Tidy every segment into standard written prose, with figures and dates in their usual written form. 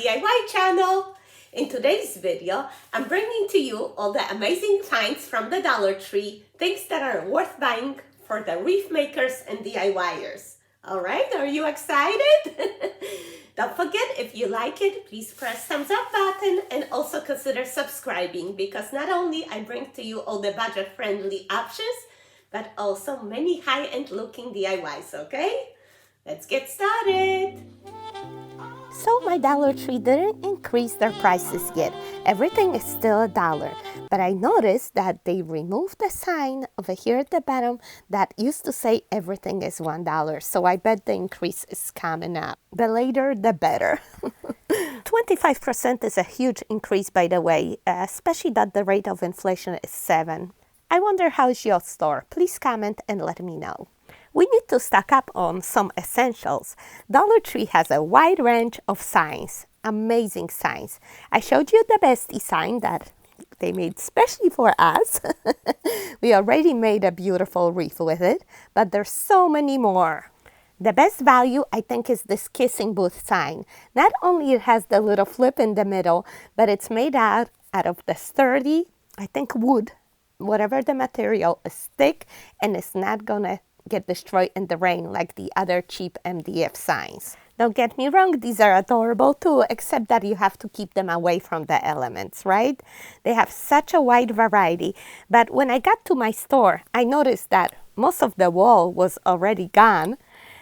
DIY channel. In today's video, I'm bringing to you all the amazing finds from the Dollar Tree, things that are worth buying for the wreath makers and DIYers. Alright, are you excited? Don't forget, if you like it, please press thumbs up button and also consider subscribing, because not only I bring to you all the budget-friendly options, but also many high-end looking DIYs, okay? Let's get started. So my Dollar Tree didn't increase their prices yet. Everything is still $1. But I noticed that they removed the sign over here at the bottom that used to say everything is $1. So I bet the increase is coming up. The later, the better. 25% is a huge increase, by the way, especially that the rate of inflation is 7. I wonder how's your store? Please comment and let me know. We need to stock up on some essentials. Dollar Tree has a wide range of signs, amazing signs. I showed you the Bestie sign that they made specially for us. We already made a beautiful wreath with it, but there's so many more. The best value, I think, is this kissing booth sign. Not only it has the little flip in the middle, but it's made out of the sturdy, I think, wood. Whatever the material is thick and it's not gonna get destroyed in the rain like the other cheap MDF signs. Don't get me wrong, these are adorable too, except that you have to keep them away from the elements, right? They have such a wide variety, but when I got to my store, I noticed that most of the wall was already gone.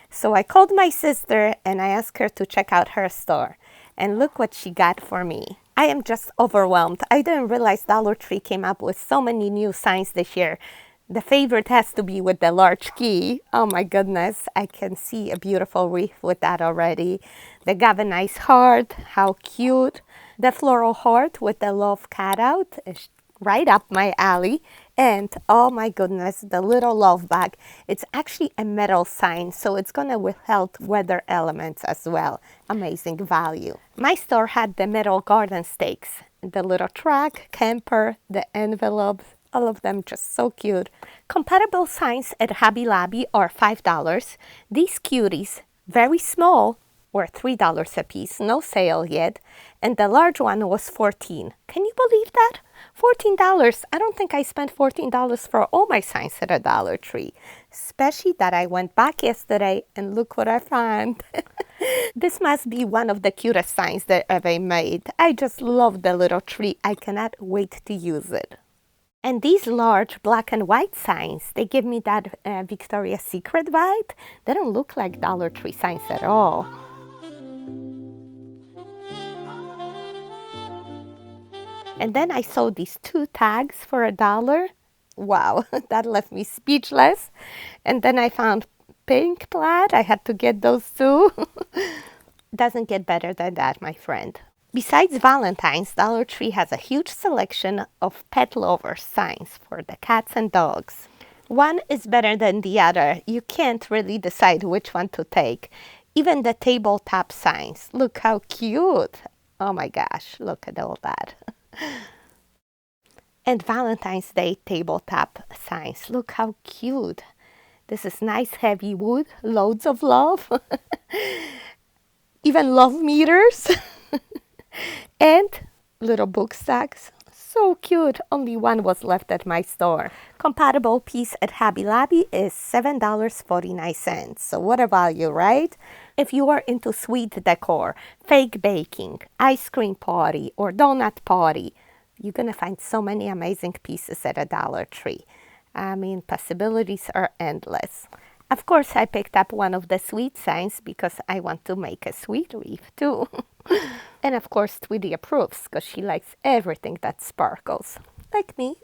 So I called my sister and I asked her to check out her store. And look what she got for me. I am just overwhelmed. I didn't realize Dollar Tree came up with so many new signs this year. The favorite has to be with the large key. Oh my goodness, I can see a beautiful wreath with that already. The galvanized heart, how cute. The floral heart with the love cutout is right up my alley. And oh my goodness, the little love bag. It's actually a metal sign, so it's gonna withhold weather elements as well. Amazing value. My store had the metal garden stakes, the little truck, camper, the envelopes. All of them just so cute. Compatible signs at Hobby Lobby are $5. These cuties, very small, were $3 a piece. No sale yet. And the large one was $14. Can you believe that? $14. I don't think I spent $14 for all my signs at a Dollar Tree. Especially that I went back yesterday and look what I found. This must be one of the cutest signs that ever made. I just love the little tree. I cannot wait to use it. And these large black and white signs, they give me that Victoria's Secret vibe. They don't look like Dollar Tree signs at all. And then I saw these 2 tags for $1. Wow, that left me speechless. And then I found pink plaid. I had to get those too. Doesn't get better than that, my friend. Besides Valentine's, Dollar Tree has a huge selection of pet lover signs for the cats and dogs. One is better than the other. You can't really decide which one to take. Even the tabletop signs. Look how cute. Oh my gosh, look at all that. And Valentine's Day tabletop signs. Look how cute. This is nice heavy wood, loads of love. Even love meters. And little book stacks. So cute. Only one was left at my store. Compatible piece at Hobby Lobby is $7.49. So what a value, right? If you are into sweet decor, fake baking, ice cream party, or donut party, you're going to find so many amazing pieces at a Dollar Tree. I mean, possibilities are endless. Of course, I picked up one of the sweet signs because I want to make a sweet wreath too. And of course, Tweety approves because she likes everything that sparkles, like me.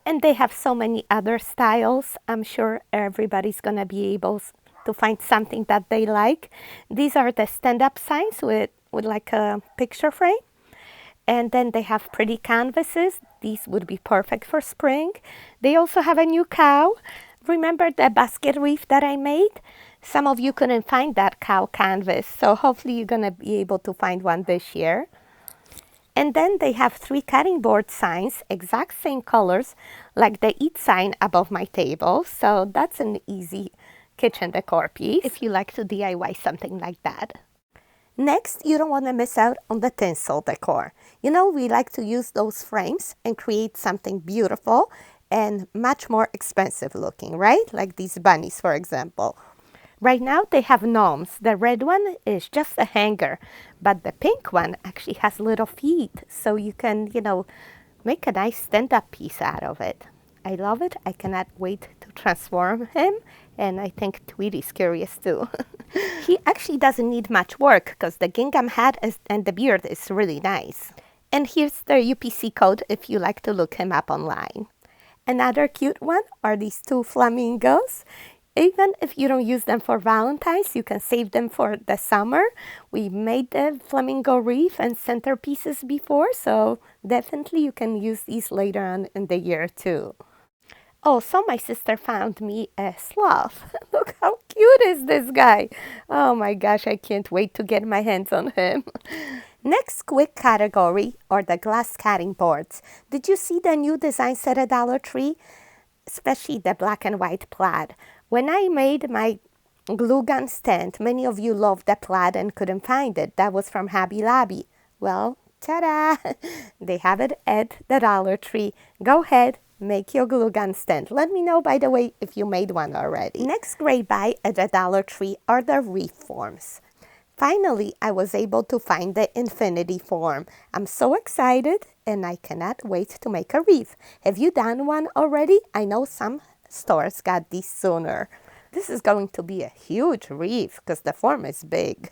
And they have so many other styles. I'm sure everybody's going to be able to find something that they like. These are the stand-up signs with like a picture frame. And then they have pretty canvases. These would be perfect for spring. They also have a new cow. Remember the basket wreath that I made? Some of you couldn't find that cow canvas, so hopefully you're going to be able to find one this year. And then they have 3 cutting board signs, exact same colors, like the Eat sign above my table. So that's an easy kitchen decor piece if you like to DIY something like that. Next, you don't want to miss out on the tinsel decor. You know, we like to use those frames and create something beautiful and much more expensive looking, right? Like these bunnies, for example. Right now, they have gnomes. The red one is just a hanger, but the pink one actually has little feet, so you can, make a nice stand-up piece out of it. I love it. I cannot wait to transform him, and I think Tweety's curious too. He actually doesn't need much work because the gingham hat and the beard is really nice. And here's the UPC code if you like to look him up online. Another cute one are these two flamingos. Even if you don't use them for Valentine's, you can save them for the summer. We made the flamingo wreath and centerpieces before, so definitely you can use these later on in the year too. Oh, so my sister found me a sloth. Look how cute is this guy. Oh my gosh, I can't wait to get my hands on him. Next quick category are the glass cutting boards. Did you see the new designs at Dollar Tree? Especially the black and white plaid. When I made my glue gun stand, many of you loved the plaid and couldn't find it. That was from Hobby Lobby. Well, ta-da! They have it at the Dollar Tree. Go ahead, make your glue gun stand. Let me know, by the way, if you made one already. Next great buy at the Dollar Tree are the wreath forms. Finally, I was able to find the infinity form. I'm so excited and I cannot wait to make a wreath. Have you done one already? I know some stores got these sooner. This is going to be a huge wreath because the form is big.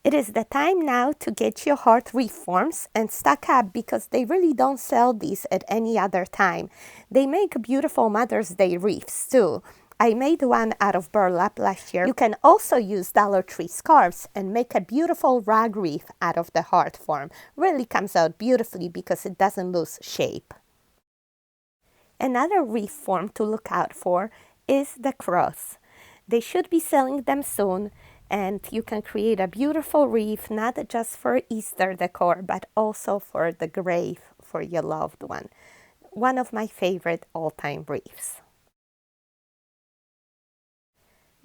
It is the time now to get your heart wreath forms and stock up because they really don't sell these at any other time. They make beautiful Mother's Day wreaths too. I made one out of burlap last year. You can also use Dollar Tree scarves and make a beautiful rag wreath out of the heart form. Really comes out beautifully because it doesn't lose shape. Another wreath form to look out for is the cross. They should be selling them soon, and you can create a beautiful wreath not just for Easter decor, but also for the grave for your loved one. One of my favorite all-time wreaths.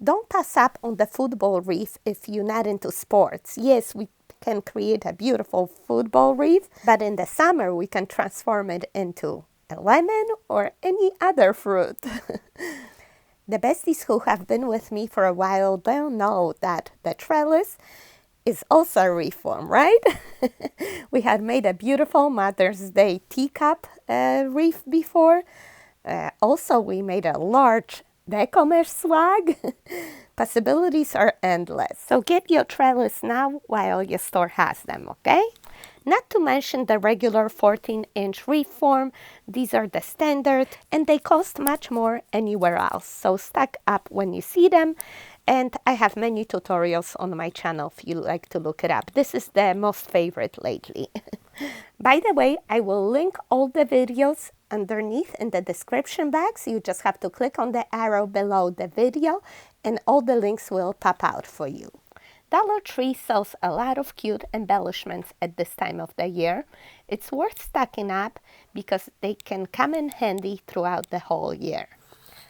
Don't pass up on the football wreath if you're not into sports. Yes, we can create a beautiful football wreath, but in the summer we can transform it into a lemon or any other fruit. The besties who have been with me for a while, they'll know that the trellis is also a wreath form, right? We had made a beautiful Mother's Day teacup wreath before. Also, we made a large DECOR swag. Possibilities are endless. So get your trellis now while your store has them, okay? Not to mention the regular 14-inch wreath form. These are the standard and they cost much more anywhere else. So stock up when you see them. And I have many tutorials on my channel if you like to look it up. This is the most favorite lately. By the way, I will link all the videos underneath in the description box. You just have to click on the arrow below the video and all the links will pop out for you. Dollar Tree sells a lot of cute embellishments at this time of the year. It's worth stocking up because they can come in handy throughout the whole year.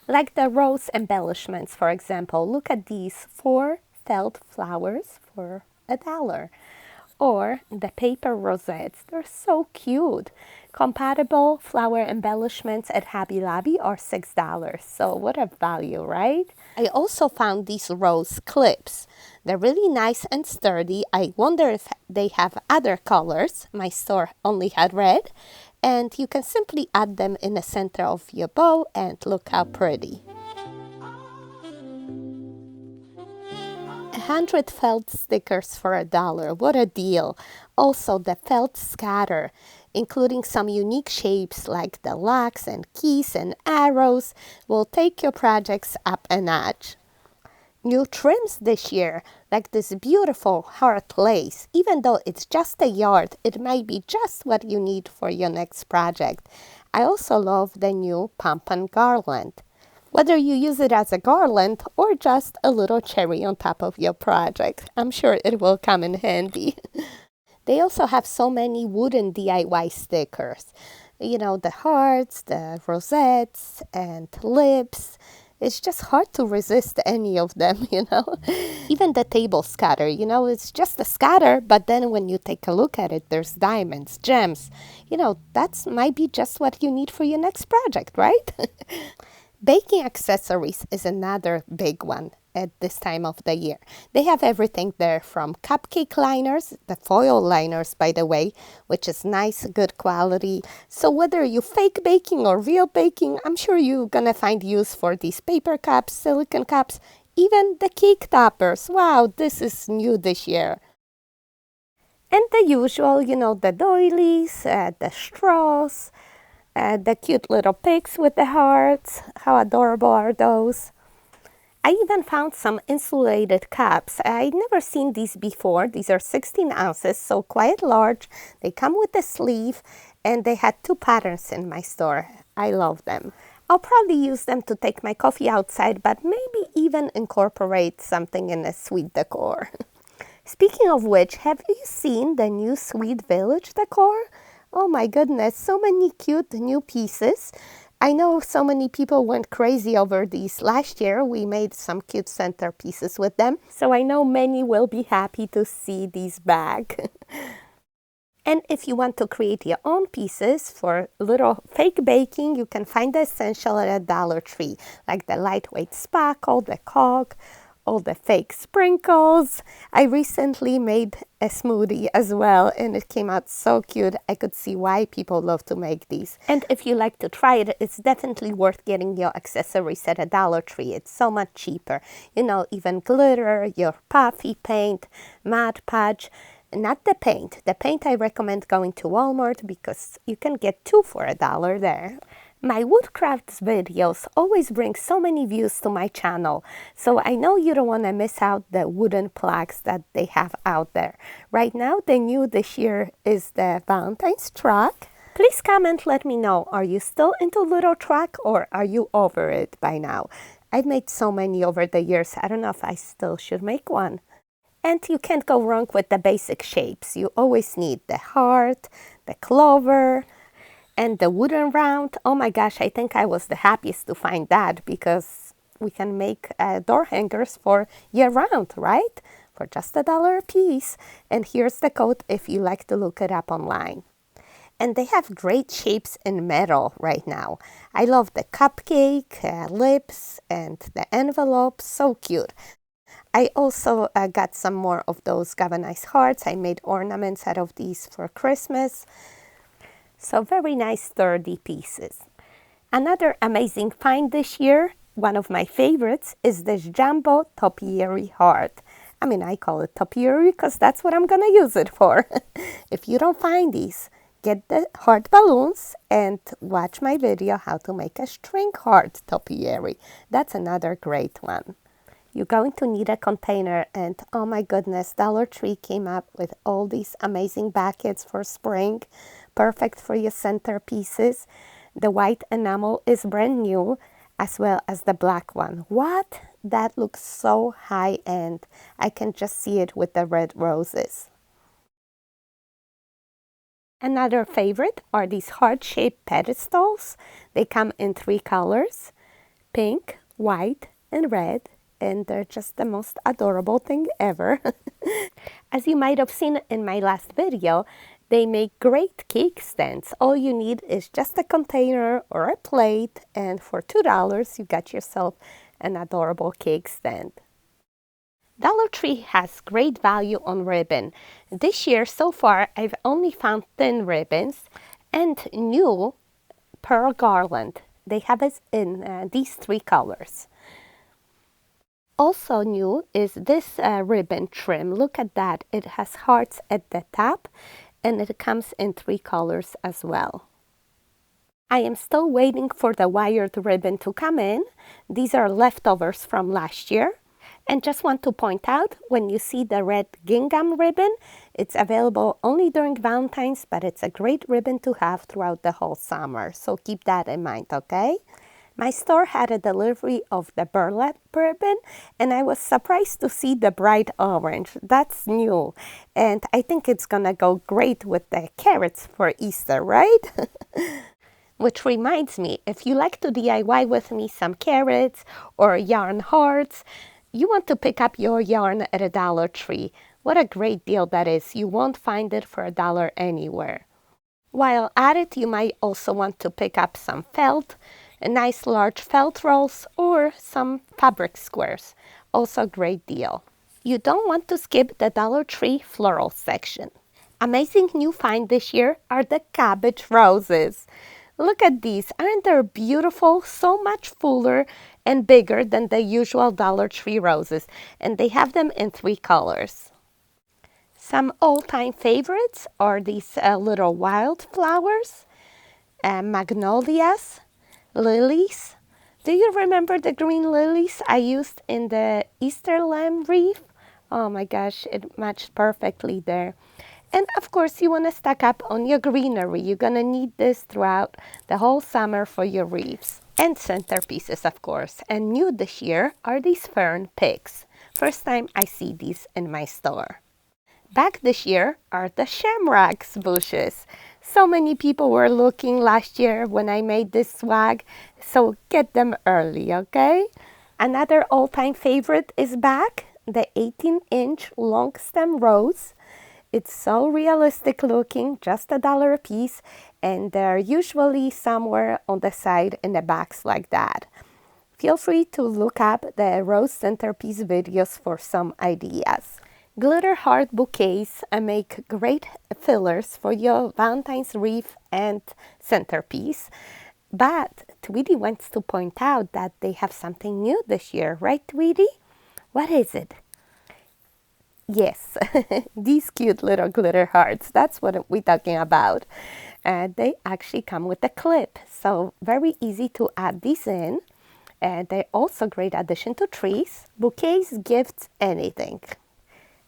Like the rose embellishments, for example. Look at these 4 felt flowers for $1. Or the paper rosettes. They're so cute. Compatible flower embellishments at Hobby Lobby are $6. So what a value, right? I also found these rose clips. They're really nice and sturdy. I wonder if they have other colors. My store only had red. And you can simply add them in the center of your bow and look how pretty. 100 felt stickers for $1. What a deal. Also the felt scatter, including some unique shapes like the locks and keys and arrows, will take your projects up a notch. New trims this year, like this beautiful heart lace. Even though it's just a yard, it might be just what you need for your next project. I also love the new pompon garland. Whether you use it as a garland or just a little cherry on top of your project, I'm sure it will come in handy. They also have so many wooden DIY stickers. You know, the hearts, the rosettes, and lips. It's just hard to resist any of them, you know. Even the table scatter, you know, it's just a scatter, but then when you take a look at it, there's diamonds, gems. You know, that's might be just what you need for your next project, right? Baking accessories is another big one at this time of the year. They have everything there from cupcake liners, the foil liners, by the way, which is nice, good quality. So whether you fake baking or real baking, I'm sure you're gonna find use for these paper cups, silicone cups, even the cake toppers. Wow, this is new this year. And the usual, you know, the doilies, the straws, the cute little pigs with the hearts. How adorable are those? I even found some insulated cups. I'd never seen these before. These are 16 ounces, so quite large. They come with a sleeve, and they had 2 patterns in my store. I love them. I'll probably use them to take my coffee outside, but maybe even incorporate something in a sweet decor. Speaking of which, have you seen the new Sweet Village decor? Oh my goodness, so many cute new pieces. I know so many people went crazy over these last year. We made some cute centerpieces with them. So I know many will be happy to see these back. And if you want to create your own pieces for little fake baking, you can find the essential at a Dollar Tree, like the lightweight sparkle, the caulk, all the fake sprinkles. I recently made a smoothie as well, and it came out so cute. I could see why people love to make these. And if you like to try it, it's definitely worth getting your accessories at a Dollar Tree. It's so much cheaper. You know, even glitter, your puffy paint, Mod Podge. Not the paint. The paint I recommend going to Walmart because you can get 2 for $1 there. My woodcrafts videos always bring so many views to my channel, so I know you don't want to miss out the wooden plaques that they have out there. Right now, the new this year is the Valentine's truck. Please comment, let me know, are you still into little truck or are you over it by now? I've made so many over the years, I don't know if I still should make one. And you can't go wrong with the basic shapes. You always need the heart, the clover, and the wooden round. Oh my gosh, I think I was the happiest to find that because we can make door hangers for year round, right? For just $1 a piece. And here's the code if you like to look it up online. And they have great shapes in metal right now. I love the cupcake, lips, and the envelope. So cute. I also got some more of those galvanized hearts. I made ornaments out of these for Christmas. So very nice sturdy pieces. Another amazing find this year, one of my favorites, is this jumbo topiary heart. I mean, I call it topiary because that's what I'm going to use it for. If you don't find these, get the heart balloons and watch my video how to make a string heart topiary. That's another great one. You're going to need a container, and oh my goodness, Dollar Tree came up with all these amazing buckets for spring, perfect for your centerpieces. The white enamel is brand new, as well as the black one. What? That looks so high-end. I can just see it with the red roses. Another favorite are these heart-shaped pedestals. They come in 3 colors, pink, white, and red. And they're just the most adorable thing ever. As you might have seen in my last video, they make great cake stands. All you need is just a container or a plate, and for $2 you got yourself an adorable cake stand. Dollar Tree has great value on ribbon. This year so far I've only found thin ribbons and new pearl garland. They have it in these 3 colors. Also new is this ribbon trim. Look at that. It has hearts at the top and it comes in 3 colors as well. I am still waiting for the wired ribbon to come in. These are leftovers from last year. And just want to point out, when you see the red gingham ribbon, it's available only during Valentine's, but it's a great ribbon to have throughout the whole summer. So keep that in mind, okay? My store had a delivery of the burlap ribbon, and I was surprised to see the bright orange. That's new, and I think it's gonna go great with the carrots for Easter, right? Which reminds me, if you like to DIY with me some carrots or yarn hearts, you want to pick up your yarn at a Dollar Tree. What a great deal that is. You won't find it for $1 anywhere. While at it, you might also want to pick up some felt, a nice large felt rolls, or some fabric squares. Also a great deal. You don't want to skip the Dollar Tree floral section. Amazing new find this year are the cabbage roses. Look at these. Aren't they beautiful? So much fuller and bigger than the usual Dollar Tree roses. And they have them in 3 colors. Some all-time favorites are these little wildflowers, magnolias, lilies. Do you remember the green lilies I used in the Easter lamb wreath? Oh my gosh, it matched perfectly there. And of course, you want to stack up on your greenery. You're going to need this throughout the whole summer for your wreaths. And centerpieces, of course. And new this year are these fern picks. First time I see these in my store. Back this year are the shamrocks bushes. So many people were looking last year when I made this swag, so get them early, okay? Another all-time favorite is back, the 18-inch long stem rose. It's so realistic looking, just $1 a piece, and they're usually somewhere on the side in the backs like that. Feel free to look up the rose centerpiece videos for some ideas. Glitter heart bouquets make great fillers for your Valentine's wreath and centerpiece. But Tweety wants to point out that they have something new this year, right, Tweety? What is it? Yes, these cute little glitter hearts. That's what we're talking about. They actually come with a clip, so very easy to add these in. They're also great addition to trees, bouquets, gifts, anything.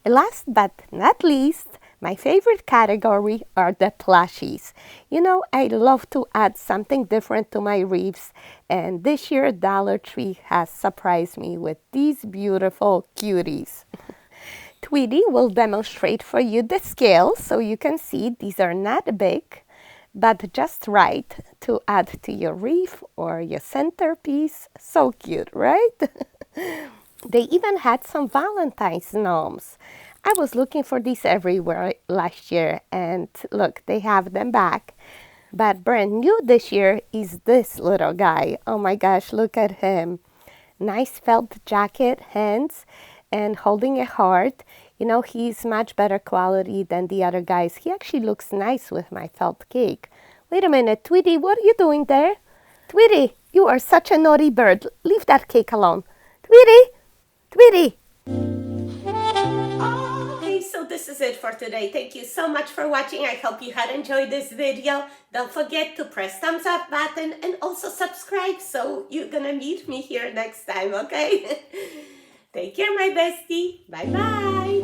Last but not least, my favorite category are the plushies. You know, I love to add something different to my wreaths, and this year Dollar Tree has surprised me with these beautiful cuties. Tweety will demonstrate for you the scale so you can see these are not big, but just right to add to your wreath or your centerpiece. So cute, right? They even had some Valentine's gnomes. I was looking for these everywhere last year, and look, they have them back. But brand new this year is this little guy. Oh my gosh, look at him. Nice felt jacket, hands, and holding a heart. You know, he's much better quality than the other guys. He actually looks nice with my felt cake. Wait a minute, Tweety, what are you doing there? Tweety, you are such a naughty bird. Leave that cake alone. Tweety, Tweety. Okay, so this is it for today. Thank you so much for watching. I hope you had enjoyed this video. Don't forget to press thumbs up button and also subscribe so you're gonna meet me here next time, okay? Take care, my bestie. Bye-bye.